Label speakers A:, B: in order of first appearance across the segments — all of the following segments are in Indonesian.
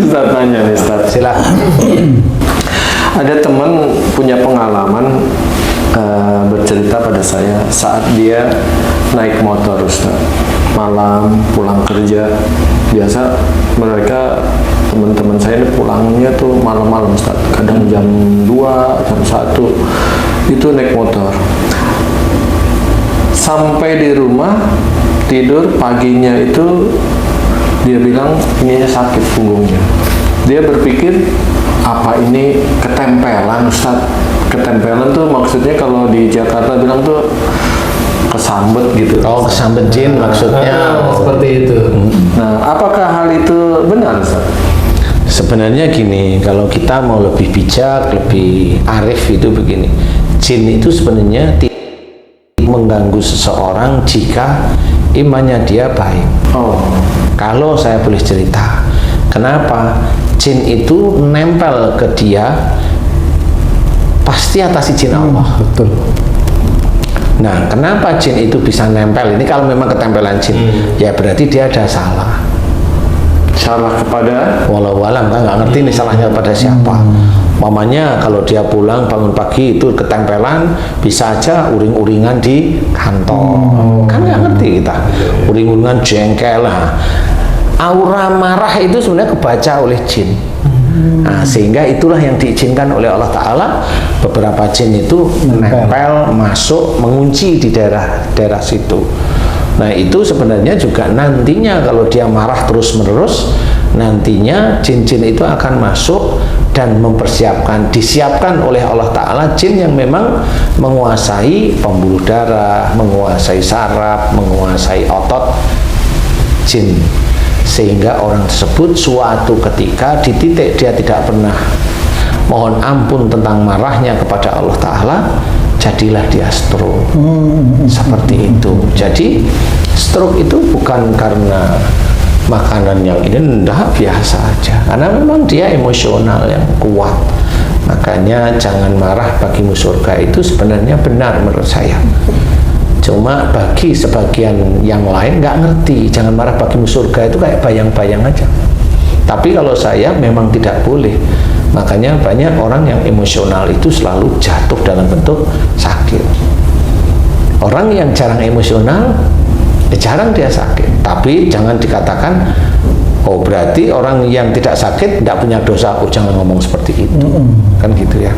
A: Ustaz nanya nih Ustaz.
B: Silakan.
A: Ada teman punya pengalaman bercerita pada saya saat dia naik motor Ustaz, malam pulang kerja. Biasa mereka teman-teman saya ini pulangnya tuh malam-malam Ustaz, kadang jam 2, jam 1 itu naik motor. Sampai di rumah tidur, paginya itu dia bilang ininya sakit punggungnya. Dia berpikir apa ini ketempelan Ustaz. Ketempelan tuh maksudnya kalau di Jakarta bilang tuh kesambet gitu.
B: Oh, kesambet jin maksudnya.
C: Seperti itu.
A: Nah, apakah hal itu benar Ustaz?
B: Sebenarnya gini, kalau kita mau lebih bijak, lebih arif itu begini. Jin itu sebenarnya tidak mengganggu seseorang jika imannya dia baik.
A: Oh.
B: Kalau saya boleh cerita, kenapa jin itu nempel ke dia pasti atas izin Allah.
C: Betul.
B: Nah, kenapa jin itu bisa nempel? Ini kalau memang ketempelan jin, ya berarti dia ada salah.
A: Salah kepada
B: Walau alam, nggak ngerti nih salahnya kepada siapa. Mamanya kalau dia pulang bangun pagi itu ketempelan, bisa aja uring-uringan di kantor. Kan nggak ngerti kita. Uring-uringan jengkel lah. Aura marah itu sebenarnya kebaca oleh jin. Nah, sehingga itulah yang diizinkan oleh Allah Ta'ala. Beberapa jin itu menempel, masuk, mengunci di daerah situ. Nah, itu sebenarnya juga nantinya kalau dia marah terus-menerus, nantinya jin-jin itu akan masuk dan disiapkan oleh Allah Ta'ala jin yang memang menguasai pembuluh darah, menguasai saraf, menguasai otot jin. Sehingga orang tersebut suatu ketika di titik dia tidak pernah mohon ampun tentang marahnya kepada Allah Ta'ala, jadilah dia stroke. Seperti itu. Jadi stroke itu bukan karena makanan yang ini, enggak, biasa aja, karena memang dia emosional yang kuat. Makanya jangan marah bagimu surga itu sebenarnya benar menurut saya. Cuma bagi sebagian yang lain nggak ngerti, jangan marah bagimu surga itu kayak bayang-bayang aja. Tapi kalau saya memang tidak boleh. Makanya banyak orang yang emosional itu selalu jatuh dalam bentuk sakit. Orang yang jarang emosional, jarang dia sakit. Tapi jangan dikatakan, oh berarti orang yang tidak sakit tidak punya dosa. Oh jangan ngomong seperti itu. Kan gitu ya.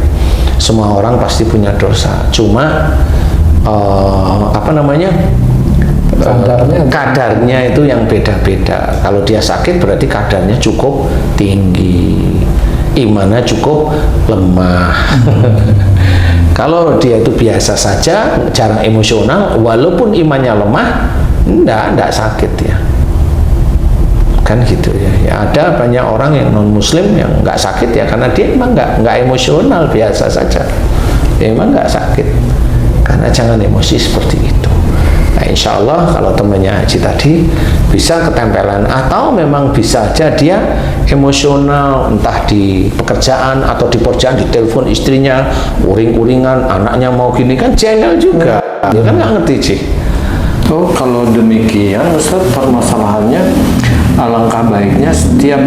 B: Semua orang pasti punya dosa. Cuma kadarnya itu yang beda-beda. Kalau dia sakit berarti kadarnya cukup tinggi, imannya cukup lemah. Kalau dia itu biasa saja, jarang emosional, walaupun imannya lemah, enggak sakit ya. Kan gitu ya. Ya ada banyak orang yang non muslim yang enggak sakit ya karena dia emang enggak emosional, biasa saja. Dia emang enggak sakit. Karena jangan emosi seperti itu. Nah, insya Allah kalau temannya Haji tadi bisa ketempelan, atau memang bisa aja dia emosional, entah di pekerjaan atau di pekerjaan, di telepon istrinya uring-uringan, anaknya mau gini, kan jengkel juga. Dia kan nggak ngerti sih.
A: Oh, kalau demikian Ustaz, permasalahannya alangkah baiknya setiap,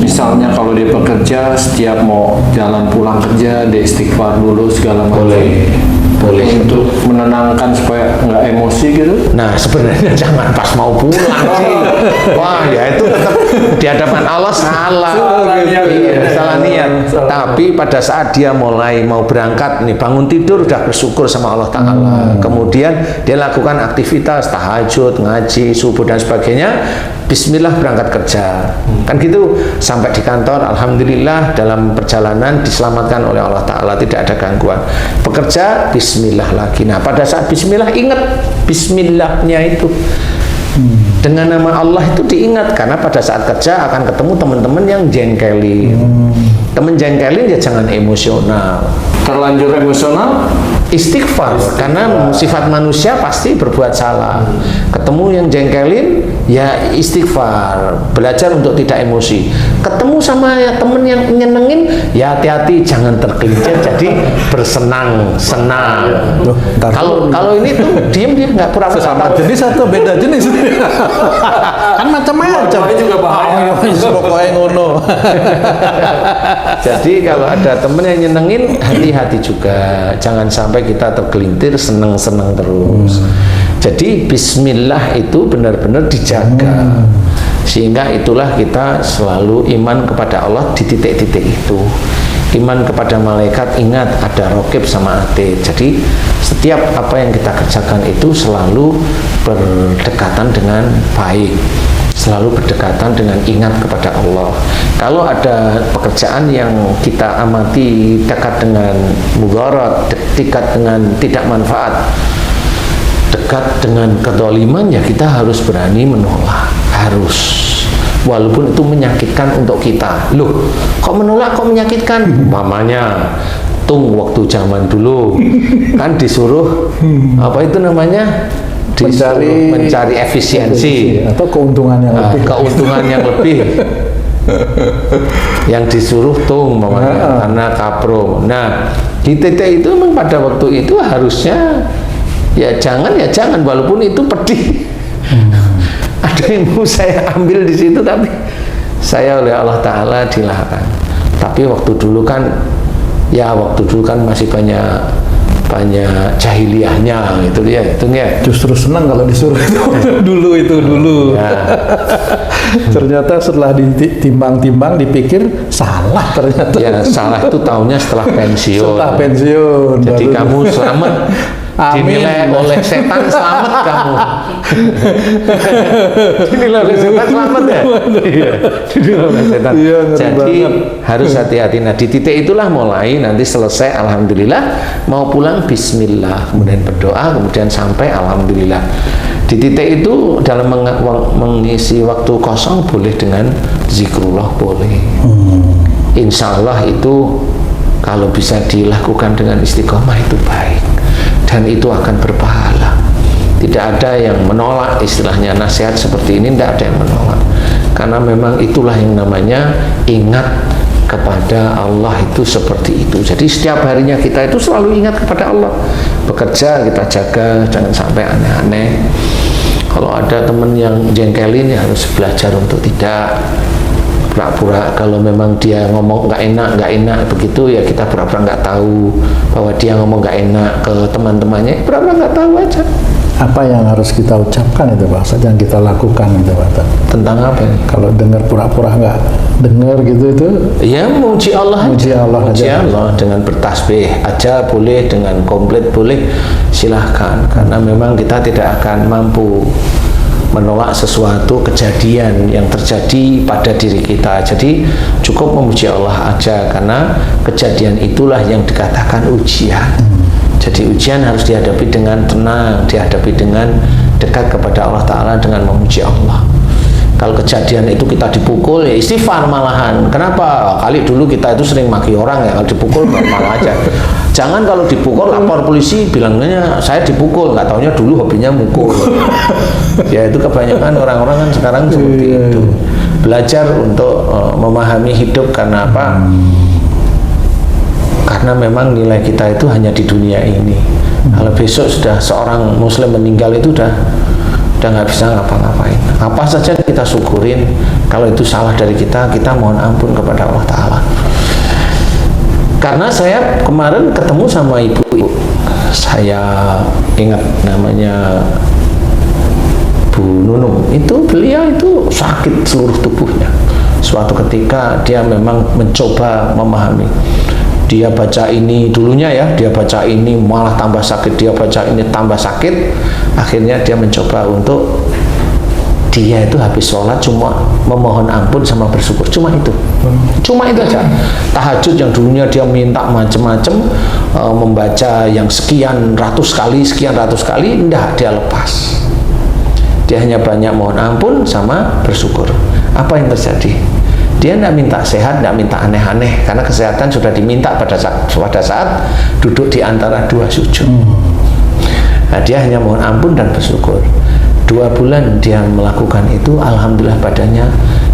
A: misalnya kalau dia bekerja, setiap mau jalan pulang kerja dia istighfar dulu segala macam. Boleh untuk menenangkan supaya nggak emosi gitu.
B: Nah, sebenarnya jangan pas mau pulang sih. Wah, ya itu tetap di hadapan Allah salah. Salah niat. Tapi pada saat dia mulai mau berangkat nih, bangun tidur udah bersyukur sama Allah Ta'ala. Kemudian dia lakukan aktivitas tahajud, ngaji, subuh dan sebagainya. Bismillah berangkat kerja. Kan gitu, sampai di kantor alhamdulillah dalam perjalanan diselamatkan oleh Allah Ta'ala, tidak ada gangguan. Bekerja bismillah lagi. Nah, pada saat bismillah ingat bismillahnya itu. Dengan nama Allah itu diingat, karena pada saat kerja akan ketemu teman-teman yang jengkelin. Temen jengkelin ya jangan emosional.
A: Terlanjur emosional
B: istighfar, karena sifat manusia pasti berbuat salah. Ketemu yang jengkelin, ya istighfar, belajar untuk tidak emosi. Ketemu sama temen yang nyenengin, ya hati-hati, jangan tergelincir, jadi bersenang-senang. Kalau ini tuh diem nggak pura-pura
C: Sama
B: tahu.
C: jenis atau beda jenis? Kan macam-macam.
A: juga bahaya.
C: Pokoknya ngono.
B: Jadi kalau ada temen yang nyenengin, hati-hati juga, jangan sampai kita tergelintir seneng-seneng terus. Jadi bismillah itu benar-benar dijaga, sehingga itulah kita selalu iman kepada Allah di titik-titik itu. Iman kepada malaikat, ingat ada raqib sama atid. Jadi setiap apa yang kita kerjakan itu selalu berdekatan dengan baik, selalu berdekatan dengan ingat kepada Allah. Kalau ada pekerjaan yang kita amati dekat dengan mudarat, dekat dengan tidak manfaat, dekat dengan kezaliman, ya kita harus berani menolak, harus, walaupun itu menyakitkan untuk kita. Loh, kok menolak, kok menyakitkan? Mamanya tung waktu zaman dulu kan disuruh apa itu namanya, mencari efisiensi
C: atau keuntungan yang lebih.
B: keuntungan yang lebih. Yang disuruh tung mamanya karena kapro. Nah di titik itu memang pada waktu itu harusnya ya jangan walaupun itu pedih. Ada yang mau saya ambil di situ, tapi saya oleh Allah Ta'ala dilarang. Tapi waktu dulu kan masih banyak jahiliyahnya gitu ya,
C: Justru senang kalau disuruh dulu.
B: ya.
C: Ternyata setelah ditimbang-timbang dipikir salah ternyata.
B: Ya salah itu tahunnya setelah pensiun.
C: Setelah pensiun.
B: Jadi
C: baru-
B: kamu selamat.
C: Amin.
B: Dinilai oleh setan selamat kamu. Dinilai oleh setan selamat ya. Iya. Dinilai oleh setan.
C: Iya, ngeri
B: Jadi
C: banget.
B: harus hati-hati. Nah di titik itulah mulai nanti selesai alhamdulillah, mau pulang bismillah, kemudian berdoa, kemudian sampai alhamdulillah. Di titik itu dalam mengisi waktu kosong boleh dengan zikrullah, boleh. Insya Allah itu kalau bisa dilakukan dengan istiqomah itu baik, dan itu akan berpahala. Tidak ada yang menolak, istilahnya nasihat seperti ini tidak ada yang menolak, karena memang itulah yang namanya ingat kepada Allah itu seperti itu. Jadi setiap harinya kita itu selalu ingat kepada Allah. Bekerja kita jaga, jangan sampai aneh-aneh. Kalau ada teman yang jengkelin, ya harus belajar untuk tidak pura-pura. Kalau memang dia ngomong nggak enak begitu, ya kita pura-pura nggak tahu bahwa dia ngomong nggak enak ke teman-temannya, pura-pura nggak tahu aja.
C: Apa yang harus kita ucapkan itu Pak Ustadz, yang kita lakukan itu Pak Ustadz?
B: Tentang apa ini?
C: Kalau dengar pura-pura nggak dengar gitu itu
B: Ya muji Allah aja.
C: Muji Allah
B: Muji
C: aja.
B: Allah dengan bertasbih aja boleh, dengan komplit boleh, silahkan. Karena memang kita tidak akan mampu menolak sesuatu kejadian yang terjadi pada diri kita. Jadi cukup memuji Allah aja, karena kejadian itulah yang dikatakan ujian. Jadi ujian harus dihadapi dengan tenang, dihadapi dengan dekat kepada Allah Ta'ala dengan memuji Allah. Kalau kejadian itu kita dipukul, ya istighfar malahan. Kenapa? Kali dulu kita itu sering maki orang ya, kalau dipukul normal aja. Jangan kalau dipukul lapor polisi, bilangnya saya dipukul, nggak taunya dulu hobinya mukul. Ya itu kebanyakan orang-orang kan sekarang seperti itu. Belajar untuk memahami hidup, karena apa? Karena memang nilai kita itu hanya di dunia ini. Kalau besok sudah seorang muslim meninggal itu udah nggak bisa ngapa-ngapain. Apa saja kita syukurin. Kalau itu salah dari kita mohon ampun kepada Allah Ta'ala. Karena saya kemarin ketemu sama ibu, saya ingat namanya Bu Nunung, itu beliau itu sakit seluruh tubuhnya. Suatu ketika dia memang mencoba memahami. Dia baca ini dulunya ya, dia baca ini malah tambah sakit, dia baca ini tambah sakit. Akhirnya dia mencoba untuk dia itu habis sholat cuma memohon ampun sama bersyukur, cuma itu aja. Tahajud yang dulunya dia minta macem-macem, membaca yang sekian ratus kali, enggak, dia lepas. Dia hanya banyak mohon ampun sama bersyukur. Apa yang terjadi? Dia tidak minta sehat, tidak minta aneh-aneh, karena kesehatan sudah diminta pada saat duduk di antara dua sujud. Nah, dia hanya mohon ampun dan bersyukur. 2 bulan dia melakukan itu, alhamdulillah badannya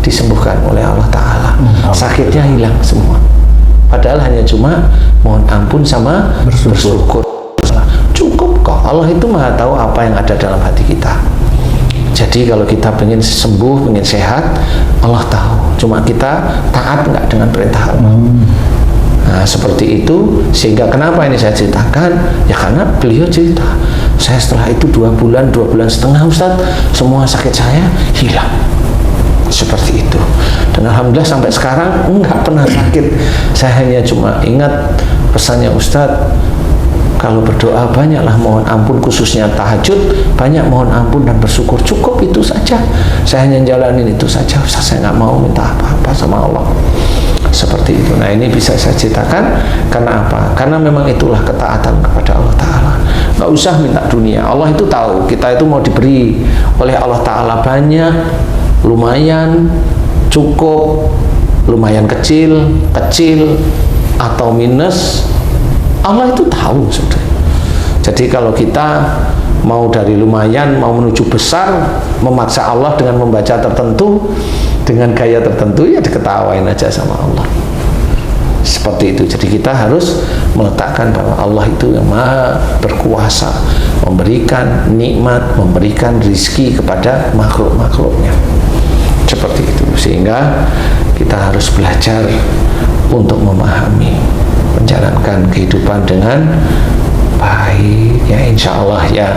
B: disembuhkan oleh Allah Ta'ala. Sakitnya hilang semua. Padahal hanya cuma mohon ampun sama bersyukur. Cukup kok. Allah itu maha tahu apa yang ada dalam hati kita. Jadi kalau kita pengen sembuh, pengen sehat, Allah tahu. Cuma kita taat nggak dengan perintah Allah. Nah, seperti itu. Sehingga kenapa ini saya ceritakan? Ya karena beliau cerita, saya setelah itu 2 bulan setengah Ustadz, semua sakit saya hilang. Seperti itu. Dan alhamdulillah sampai sekarang nggak pernah sakit. Saya hanya cuma ingat pesannya Ustadz, kalau berdoa banyaklah mohon ampun, khususnya tahajud, banyak mohon ampun dan bersyukur. Cukup itu saja. Saya hanya jalanin itu saja. Ustaz, saya nggak mau minta apa-apa sama Allah. Seperti itu. Nah, ini bisa saya ceritakan karena apa? Karena memang itulah ketaatan kepada Allah Ta'ala. Nggak usah minta dunia. Allah itu tahu kita itu mau diberi oleh Allah Ta'ala banyak, lumayan, cukup, lumayan kecil, atau minus. Allah itu tahu sudah. Jadi kalau kita mau dari lumayan mau menuju besar, memaksa Allah dengan membaca tertentu, dengan gaya tertentu, ya diketawain aja sama Allah. Seperti itu. Jadi kita harus meletakkan bahwa Allah itu yang maha berkuasa, memberikan nikmat, memberikan rizki kepada makhluk-makhluknya. Seperti itu. Sehingga kita harus belajar untuk memahami, menjalankan kehidupan dengan baik, ya insya Allah ya.